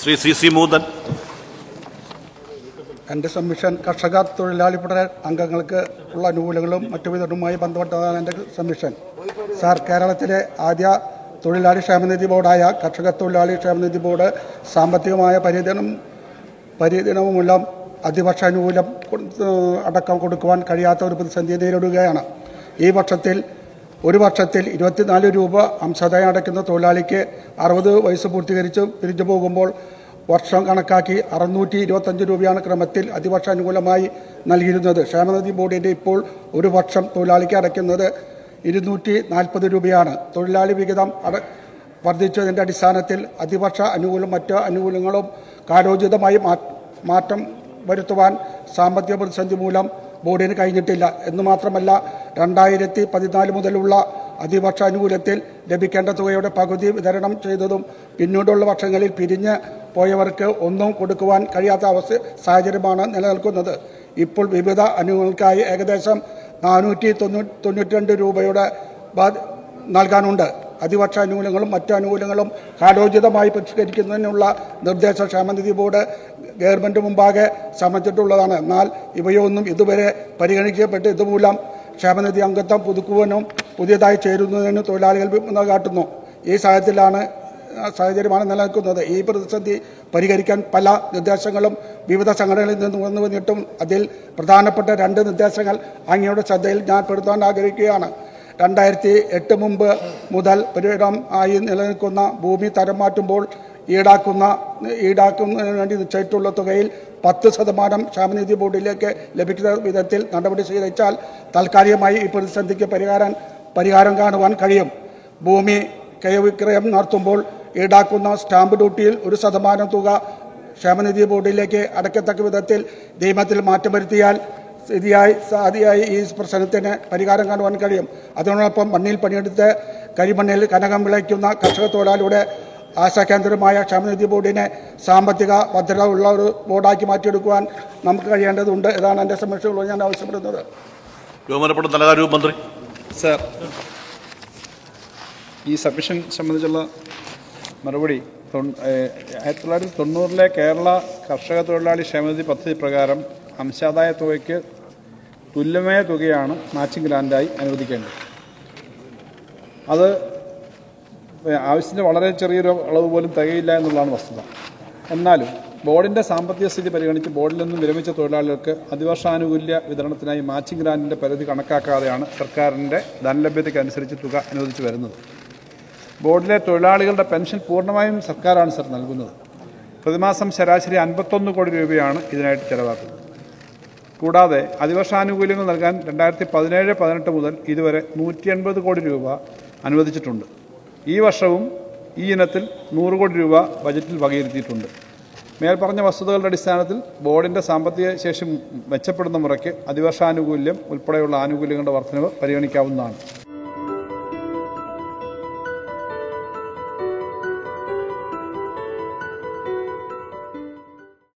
Shri C മൂതൻ. എൻ്റെ submission കർഷക തൊഴിലാളി ഫെഡറേഷൻ അംഗങ്ങൾക്ക് ഉള്ള ആനുകൂല്യങ്ങളും മറ്റു വിധങ്ങളുമായി ബന്ധപ്പെട്ടതാണ് എൻ്റെ സബ്മിഷൻ. സാർ, കേരളത്തിലെ ആദ്യ തൊഴിലാളി ക്ഷേമനിധി ബോർഡായ കർഷക തൊഴിലാളി ക്ഷേമനിധി ബോർഡ് സാമ്പത്തികമായ പരിധിനം മൂലം അതിവർഷാനുകൂല്യം അടക്കം കൊടുക്കുവാൻ കഴിയാത്ത ഒരു പ്രതിസന്ധി നേരിടുകയാണ്. ഒരു വർഷത്തിൽ 24 രൂപ അംശാദായം അടയ്ക്കുന്ന തൊഴിലാളിക്ക് 60 വയസ്സ് പൂർത്തീകരിച്ച് പിരിഞ്ഞു പോകുമ്പോൾ വർഷം കണക്കാക്കി 625 രൂപയാണ് ക്രമത്തിൽ അതിവർഷാനുകൂലമായി നൽകിയിരുന്നത്. ക്ഷേമനിധി ബോർഡിൻ്റെ ഇപ്പോൾ ഒരു വർഷം തൊഴിലാളിക്ക് അടയ്ക്കുന്നത് 240 രൂപയാണ്. തൊഴിലാളി വിഹിതം വർദ്ധിച്ചതിൻ്റെ അടിസ്ഥാനത്തിൽ അതിവർഷ അനുകൂലം മറ്റ് അനുകൂല്യങ്ങളും കാലോചിതമായി മാറ്റം വരുത്തുവാൻ സാമ്പത്തിക പ്രതിസന്ധി മൂലം ബോർഡിന് കഴിഞ്ഞിട്ടില്ല. എന്നു മാത്രമല്ല, 2014 മുതലുള്ള അതിവർഷാനുകൂല്യത്തിൽ ലഭിക്കേണ്ട തുകയുടെ പകുതി വിതരണം ചെയ്തതും പിന്നീടുള്ള വർഷങ്ങളിൽ പിരിഞ്ഞ് പോയവർക്ക് ഒന്നും കൊടുക്കുവാൻ കഴിയാത്ത സാഹചര്യമാണ് നിലനിൽക്കുന്നത്. ഇപ്പോൾ വിവിധ അനുകൂലങ്ങൾക്കായി ഏകദേശം 492 രൂപയുടെ നൽകാനുണ്ട്. അതിവർഷ ആനുകൂല്യങ്ങളും മറ്റു ആനുകൂല്യങ്ങളും കാലോചിതമായി പരിഷ്കരിക്കുന്നതിനുള്ള നിർദ്ദേശം ക്ഷേമനിധി ബോർഡ് ഗവൺമെന്റ് മുമ്പാകെ സമർപ്പിച്ചിട്ടുള്ളതാണ്. എന്നാൽ ഇവയൊന്നും ഇതുവരെ പരിഗണിക്കപ്പെട്ട് ഇതുമൂലം ക്ഷേമനിധി അംഗത്വം പുതുക്കുവാനും പുതിയതായി ചേരുന്നതിന് തൊഴിലാളികൾ കാട്ടുന്നു. ഈ സാഹചര്യമാണ് നിലനിൽക്കുന്നത്. ഈ പ്രതിസന്ധി പരിഹരിക്കാൻ പല നിർദ്ദേശങ്ങളും വിവിധ സംഘടനകളിൽ നിന്ന് വന്നു വന്നിട്ടും അതിൽ പ്രധാനപ്പെട്ട 2 നിർദ്ദേശങ്ങൾ അങ്ങയുടെ ശ്രദ്ധയിൽ ഞാൻ പെടുത്താൻ ആഗ്രഹിക്കുകയാണ്. 2008 മുമ്പ് മുതൽ ആയി നിലനിൽക്കുന്ന ഭൂമി തരം മാറ്റുമ്പോൾ ഈടാക്കുന്നതിന് വേണ്ടി നിശ്ചയിച്ചിട്ടുള്ള തുകയിൽ 10% ക്ഷേമനിധി ബോർഡിലേക്ക് ലഭിക്കുന്ന വിധത്തിൽ നടപടി സ്വീകരിച്ചാൽ താൽക്കാലികമായി ഈ പ്രതിസന്ധിക്ക് പരിഹാരം കാണുവാൻ കഴിയും. ഭൂമി ക്രയവിക്രയം നടത്തുമ്പോൾ ഈടാക്കുന്ന സ്റ്റാമ്പ് ഡ്യൂട്ടിയിൽ 1% തുക ക്ഷേമനിധി ബോർഡിലേക്ക് അടയ്ക്കത്തക്ക വിധത്തിൽ നിയമത്തിൽ മാറ്റം വരുത്തിയാൽ സാധ്യമായി ഈ പ്രശ്നത്തിന് പരിഹാരം കാണുവാൻ കഴിയും. അതിനോടൊപ്പം മണ്ണിൽ പണിയെടുത്ത് കരിമണ്ണിൽ കനകം വിളയ്ക്കുന്ന കർഷക തൊഴിലാളിയുടെ ആശാകേന്ദ്രമായ ക്ഷേമനിധി ബോർഡിനെ സാമ്പത്തിക ഭദ്രത ഉള്ള ഒരു ബോർഡാക്കി മാറ്റിയെടുക്കുവാൻ നമുക്ക് കഴിയേണ്ടതുണ്ട്. ഇതാണ് എൻ്റെ സമീക്ഷകളോട് ഞാൻ ആവശ്യപ്പെടുന്നത്. ബഹുമാനപ്പെട്ട ധനകാര്യ മന്ത്രി. സർ, ഈ സബ്മിഷൻ സംബന്ധിച്ചുള്ള മറുപടി 1990 കേരള കർഷക തൊഴിലാളി ക്ഷേമനിധി പദ്ധതി പ്രകാരം അംശാദായ തുകയ്ക്ക് തുല്യമായ തുകയാണ് മാച്ചിങ് ഗ്രാൻഡായി അനുവദിക്കേണ്ടത്. അത് ആവശ്യത്തിന് വളരെ ചെറിയൊരു അളവ് പോലും തികയില്ല എന്നുള്ളതാണ് വസ്തുത. എന്നാലും ബോർഡിൻ്റെ സാമ്പത്തിക സ്ഥിതി പരിഗണിച്ച് ബോർഡിൽ നിന്നും വിരമിച്ച തൊഴിലാളികൾക്ക് അതിവർഷാനുകൂല്യ വിതരണത്തിനായി മാച്ചിങ് ഗ്രാൻഡിൻ്റെ പരിധി കണക്കാക്കാതെയാണ് സർക്കാരിൻ്റെ ധനലഭ്യതയ്ക്കനുസരിച്ച് തുക അനുവദിച്ചു വരുന്നത്. ബോർഡിലെ തൊഴിലാളികളുടെ പെൻഷൻ പൂർണ്ണമായും സർക്കാരാണ് സർ നൽകുന്നത്. പ്രതിമാസം ശരാശരി 51 കോടി രൂപയാണ് ഇതിനായിട്ട് ചെലവാക്കുന്നത്. കൂടാതെ അതിവർഷാനുകൂല്യങ്ങൾ നൽകാൻ 2017-18 മുതൽ ഇതുവരെ 180 കോടി രൂപ അനുവദിച്ചിട്ടുണ്ട്. ഈ വർഷവും ഈ ഇനത്തിൽ 100 കോടി രൂപ ബജറ്റിൽ വകയിരുത്തിയിട്ടുണ്ട്. മേൽപ്പറഞ്ഞ വസ്തുതകളുടെ അടിസ്ഥാനത്തിൽ ബോർഡിൻ്റെ സാമ്പത്തിക ശേഷി മെച്ചപ്പെടുന്ന മുറയ്ക്ക് അതിവർഷാനുകൂല്യം ഉൾപ്പെടെയുള്ള ആനുകൂല്യങ്ങളുടെ വർധനവ് പരിഗണിക്കാവുന്നതാണ്.